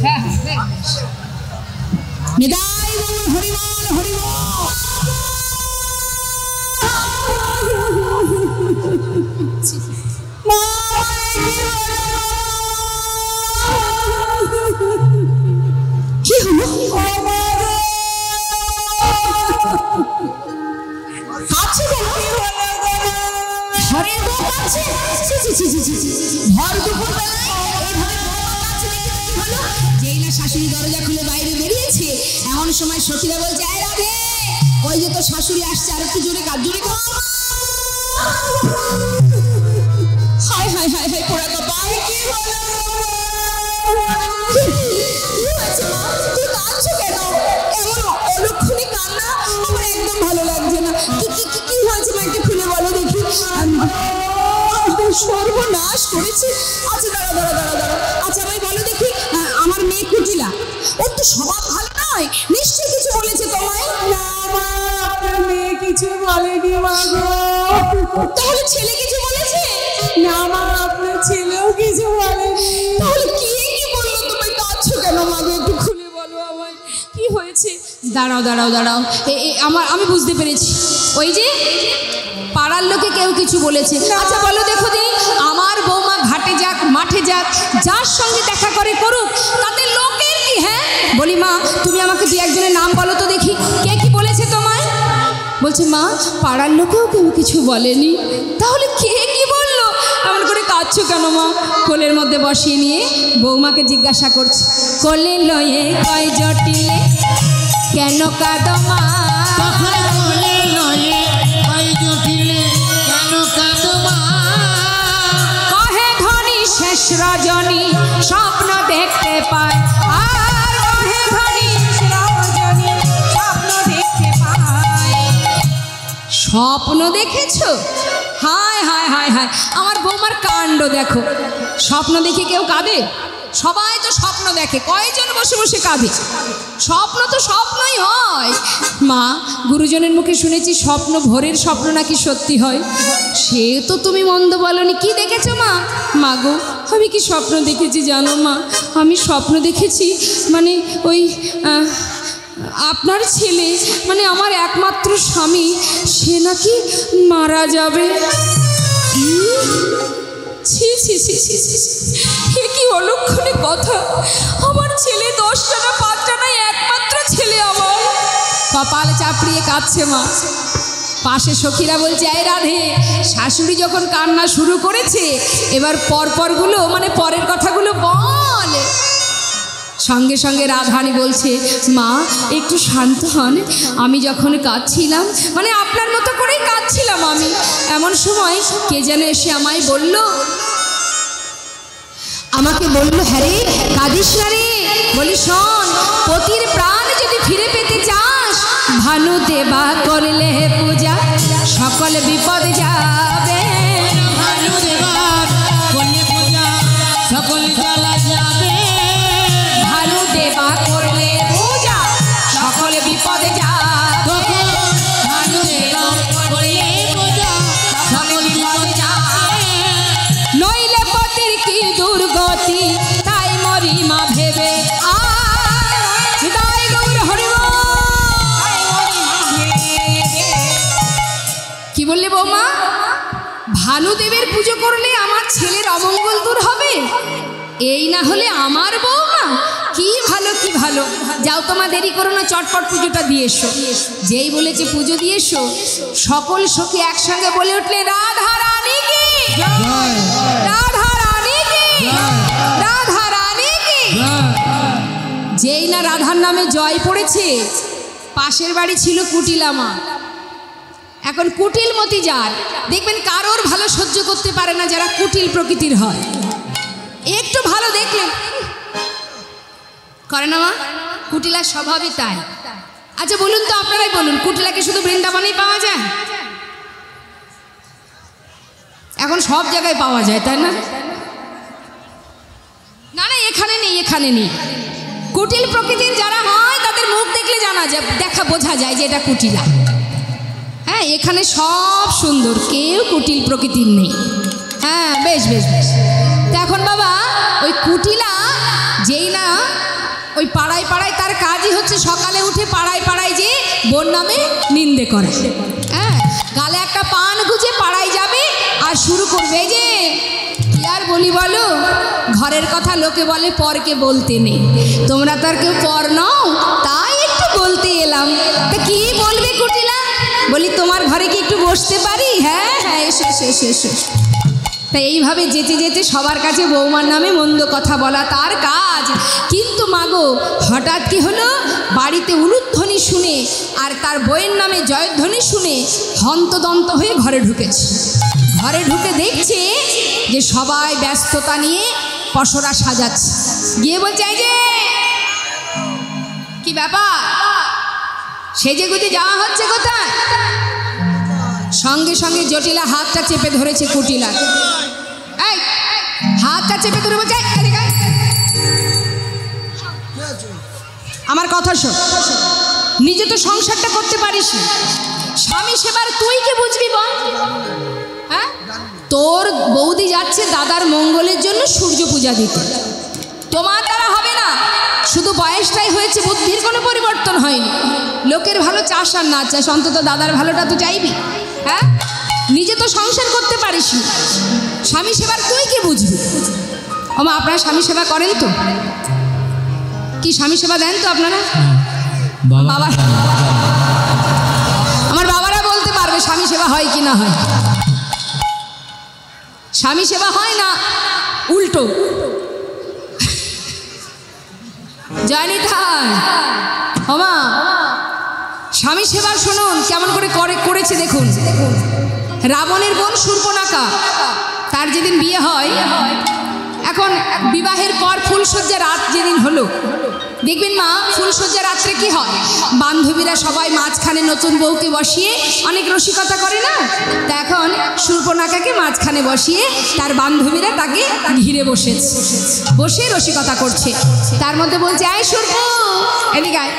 হ্যাঁ নিতাই হরিবল হরিবল। কি হলো? কাছে গেল ঘরের বউ কাছে। ভর দুপুর বেলায় যেই না শাশুড়ি দরজা খুলে বাইরে বেরিয়েছে, এমন সময় সখীরা বলছে, আয় রাধে, ওই যে তো শাশুড়ি আসছে, আর একটু জোরে কাজ, জোরে কাজ। হায় হায় হায় হায় পোড়া কপাল। কি হয়েছে মা, তুই কাঁদছো কেন? এমন অলক্ষণে কান্না আমার একদম ভালো লাগছে না। কি হয়েছে মা, একটু খুলে বলো দেখি। সর্বনাশ করেছে। আচ্ছা দাঁড়া দাঁড়া দাঁড়া দাঁড়া, আচ্ছা ভাই বলো দেখি, আমার মেয়ে কুটিলা, ওর তো স্বভাব ভালো নয়, নিশ্চয়ই কিছু বলেছে তোমায়? না মা, আপনার মেয়ে কিছু বলেনি মা গো। তাহলে ছেলে কিছু বলেছে? না মা, আপনার ছেলেও কিছু বলেনি। তাহলে কি বললো তোমায়? কাঁদছো কেন মা গো, একটু খুলে বলো আমায় কি হয়েছে। দাঁড়াও দাঁড়াও দাঁড়াও, আমি বুঝতে পেরেছি, ওই যে পাড়ার লোকে কেউ কিছু বলেছে। আচ্ছা বলো দেখো দি, আমার বৌমা ঘাটে যাক মাঠে যাক, যার সঙ্গে দেখা করে করুক, তাতে লোকের কি? হ্যাঁ বলি মা, তুমি আমাকে দু একজনের নাম বলো তো দেখি, কে কি বলেছে তোমায়? বলছে মা, পাড়ার লোকেও কেউ কিছু বলেনি। তাহলে কে কি বললো? এমন করে কাঁদছো কেন মা? কোলের মধ্যে বসিয়ে নিয়ে বৌমাকে জিজ্ঞাসা করছে, কোলে লয়ে কয় জটিলে কেন কাঁদো মা? কোলে লয়ে কয় জটিলে কেন কাঁদো মা? কহে ধনী শেষ রজনী স্বপ্ন দেখতে পায়, আর কহে ধনী শেষ রজনী স্বপ্ন দেখতে পায়। স্বপ্ন দেখেছো? হায় হায় হায় হায়, আমার বৌমার কাণ্ড দেখো। স্বপ্ন দেখে কেউ কাঁদে? সবাই তো স্বপ্ন দেখে, কয়জন বসে বসে কাঁদে? স্বপ্ন তো স্বপ্নই হয় মা। গুরুজনের মুখে শুনেছি স্বপ্ন, ভোরের স্বপ্ন নাকি সত্যি হয়। সে তো তুমি মন্দ বলনি। কি দেখেছো মা? মা গো, আমি কি স্বপ্ন দেখেছি জানো মা? আমি স্বপ্ন দেখেছি, মানে ওই আপনার ছেলে, মানে আমার একমাত্র স্বামী, সে নাকি মারা যাবে। ছি ছি ছি ছি ছি, এ কি অলক্ষণে কথা! আমার ছেলে 10টা না 5টা নাই, একমাত্র ছেলে আমার। কপাল চাপড়িয়ে কাঁদছে মা। পাশে সখীরা বলছে, এই রাধে, শাশুড়ি যখন কান্না শুরু করেছে, এবার পরপরগুলো মানে পরের কথাগুলো বল। সঙ্গে সঙ্গে রাধারানী বলছে, মা একটু শান্ত হন, আমি যখন কাঁদছিলাম, মানে আপনার মতো করেই কাঁদছিলাম আমি, এমন সময় কে যেন এসে আমায় বলল, আমাকে বলল, হ্যাঁ রে কাঁদিস না রে। বলি শোন, পতির প্রাণ যদি ফিরে পেতে চাস, ভানু দেবা করলে পূজা, সকল বিপদ যাবে। ভানু দেবা করলে পূজা, সকল জ্বালা যাবে। ভানু দেবা করলে পূজা, সকল বিপদ যাবে। ভানু দেবা করলে পূজা, সকল বিপদ যাবে। নইলে পতির কি দুর্গতি, তাই মরি মা ভেবে। কি বললে বৌমা? ভানুদেবের পুজো করলে আমার ছেলের অমঙ্গল দূর হবে? এই না হলে আমার বৌমা? কি ভালো কি ভালো। যাও তোমা, দেরি করো না, চটপট পুজোটা দিয়ে এসো। যেই বলেছে পুজো দিয়ে এসো, সকল সখী একসঙ্গে বলে উঠলে, রাধা রানী কি, রাধা রানী কি, রাধা রানী কি। যেই না রাধার নামে জয় পড়েছে, পাশের বাড়ি ছিল কুটিলা মা, এখন কুটিলমতি যার, দেখবেন কারোর ভালো সহ্য করতে পারে না যারা কুটিল প্রকৃতির হয়। একটু ভালো দেখলে করে না মা, কুটিলার স্বভাবই তাই। আচ্ছা বলুন তো, আপনারাই বলুন, কুটিলাকে শুধু বৃন্দাবনেই পাওয়া যায়? এখন সব জায়গায় পাওয়া যায়, তাই না? না না, এখানে নেই, এখানে নেই। কুটিল প্রকৃতির যারা হয় তাদের মুখ দেখলে জানা যায়, বোঝা যায় যে এটা কুটিলা। হ্যাঁ, এখানে সব সুন্দর, কেউ কুটিল প্রকৃতির নেই। হ্যাঁ বেশ বেশ বেশ। যখন বাবা ওই কুটিলা যেই না ওই পাড়ায় পাড়ায় তার কাজই হচ্ছে সকালে উঠে পাড়ায় পাড়ায় যে বোন নামে নিন্দে করে, হ্যাঁ, গালে একটা পান গুজে পাড়ায় যাবে আর শুরু করবে, এই যে কি আর বলি বলো, ঘরের কথা লোকে বলে পরকে বলতে নেই, তোমরা তো আর কেউ পর নও, তাই একটু বলতে এলাম। তা কি বলবে কুটিলা? বলি তোমার ঘরে কি একটু বসতে পারি? হ্যাঁ হ্যাঁ এসো এসো এসো এসো। তাই এইভাবে যেতে যেতে সবার কাছে বৌমার নামে মন্দ কথা বলা তার কাজ। কিন্তু মাগো হঠাৎ কি হলো, বাড়িতে উলুধ্বনি শুনে আর তার বইয়ের নামে জয়ধ্বনি শুনে হন্তদন্ত হয়ে ঘরে ঢুকেছে। ঘরে ঢুকে দেখছে যে সবাই ব্যস্ততা নিয়ে পসরা সাজাচ্ছে, গিয়ে বলছে এই যে কি ব্যাপার, সেজে গুজে যাওয়া হচ্ছে কোথায়? সঙ্গে সঙ্গে জটিলা হাতটা চেপে ধরেছে কুটিলা, এই হাতটা চেপে ধরে বলছে আমার কথা শোন, নিজে তো সংসারটা করতে পারিস, স্বামী সেবার তুই কি বুঝবি বল? হ্যাঁ, তোর বৌদি যাচ্ছে দাদার মঙ্গলের জন্য সূর্য পূজা দিতে, তোমার দ্বারা হবে না, শুধু বয়সটাই হয়েছে, বুদ্ধির কোনো পরিবর্তন হয়নি। লোকের ভালো চাস আর না চাস, অন্তত দাদার ভালোটা তো চাইবি। হ্যাঁ, নিজে তো সংসার করতে পারিস, স্বামী সেবার তুই কি বুঝবি? ওমা আপনারা স্বামী সেবা করেন তো? কি স্বামী সেবা দেন তো আপনারা? বাবা, আমার বাবারা বলতে পারবে স্বামী সেবা হয় কি না হয়। স্বামী সেবা হয় না, উল্টো জানি তাই। ওমা স্বামী সেবা শুনুন কেমন করে করেছে দেখুন। রাবণের বোন শূর্পণখা, তার যেদিন বিয়ে হয়, এখন বিবাহের পর ফুলসজ্জা রাত যেদিন হলো, দেখবেন মা ফুলসজ্জা রাত্রে কি হয়, বান্ধবীরা সবাই মাঝখানে নতুন বউকে বসিয়ে অনেক রসিকতা করে না, তা এখন শূর্পণখাকে মাঝখানে বসিয়ে তার বান্ধবীরা তাকে ঘিরে বসেছে, বসে রসিকতা করছে। তার মধ্যে বলছে আয় শূর্প এদিকে আয়,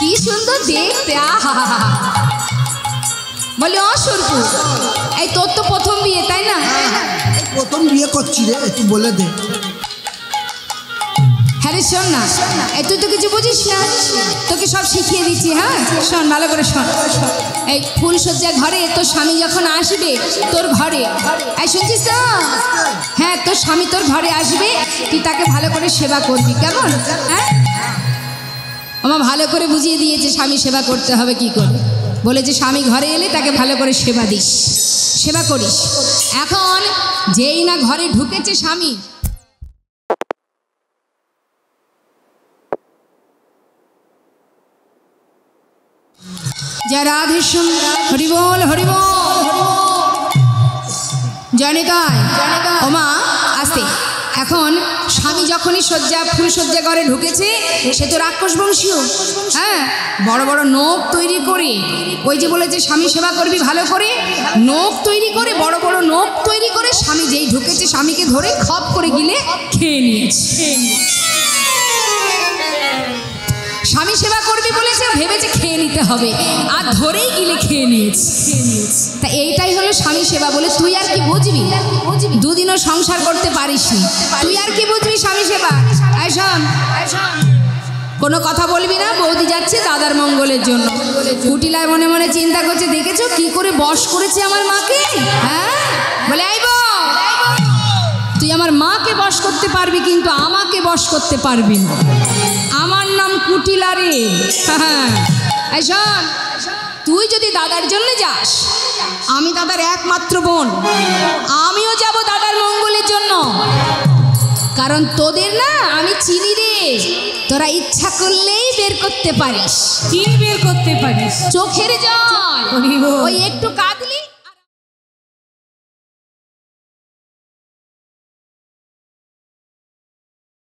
কি সুন্দর দেখতে, বলে ও সূর্পু এই তোর তো প্রথম বিয়ে তাই না? প্রথম বিয়ে করছি রে, একটু বলে দে। হ্যাঁ রে শোন না, এই তুই তো কিছু বুঝিস না, তোকে সব শিখিয়ে দিচ্ছি। হ্যাঁ শোন ভালো করে শোন, এই ফুলসজ্জা ঘরে তোর স্বামী যখন আসবে তোর ঘরে, এই শুনছিস তো? হ্যাঁ তোর স্বামী তোর ঘরে আসবে, তুই তাকে ভালো করে সেবা করবি, কেমন? হ্যাঁ আমার ভালো করে বুঝিয়ে দিয়েছে স্বামী সেবা করতে হবে কি করে, বলেছে স্বামী ঘরে এলে তাকে ভালো করে সেবা দিস, সেবা করিস। এখন যেই না ঘরে ঢুকেছে স্বামী, জয় রাধেশ্যাম, হরি বল হরি বল, জয়নিতাই। ওমা আসতে, এখন স্বামী যখনই ফুলসজ্জা ঘরে ঢুকেছে, সে তো রাক্ষস বংশীয়, হ্যাঁ, বড় বড় নোখ তৈরি করে, ওই যে বলেছে স্বামী সেবা করবি ভালো করে, নোখ তৈরি করে, বড় বড় নোখ তৈরি করে, স্বামী যেই ঢুকেছে স্বামীকে ধরে খপ করে গিলে খেয়ে নিয়েছে। স্বামী সেবা করবি বলেছে, ভেবেছে খেয়ে নিতে হবে, আর ধরেই গিলে খেয়ে নিয়েছে। তা এইটাই হলো স্বামী সেবা বলে। তুই আর কি বুঝবি? দুদিনও সংসার করতে পারিসনি, তুই আর কি বুঝবি স্বামী সেবা? শোন, কোনো কথা বলবি না, বৌদি যাচ্ছে দাদার মঙ্গলের জন্য। কুটিলায় মনে মনে চিন্তা করছে, দেখেছো কি করে বশ করেছে আমার মাকে? হ্যাঁ বলে আইব, তুই আমার মাকে বশ করতে পারবি কিন্তু আমাকে বশ করতে পারবি না, আমার নাম কুটিলা রে। হ্যাঁ শোন, তুই যদি দাদার জন্য যাস, আমি দাদার একমাত্র বোন, আমিও যাব দাদার মঙ্গলের জন্য, কারণ তোদের না আমি চিনি রে, তোরা ইচ্ছা করলেই বের করতে পারিস। কি বের করতে পারিস? চোখের জল, ওই একটু কাঁদলি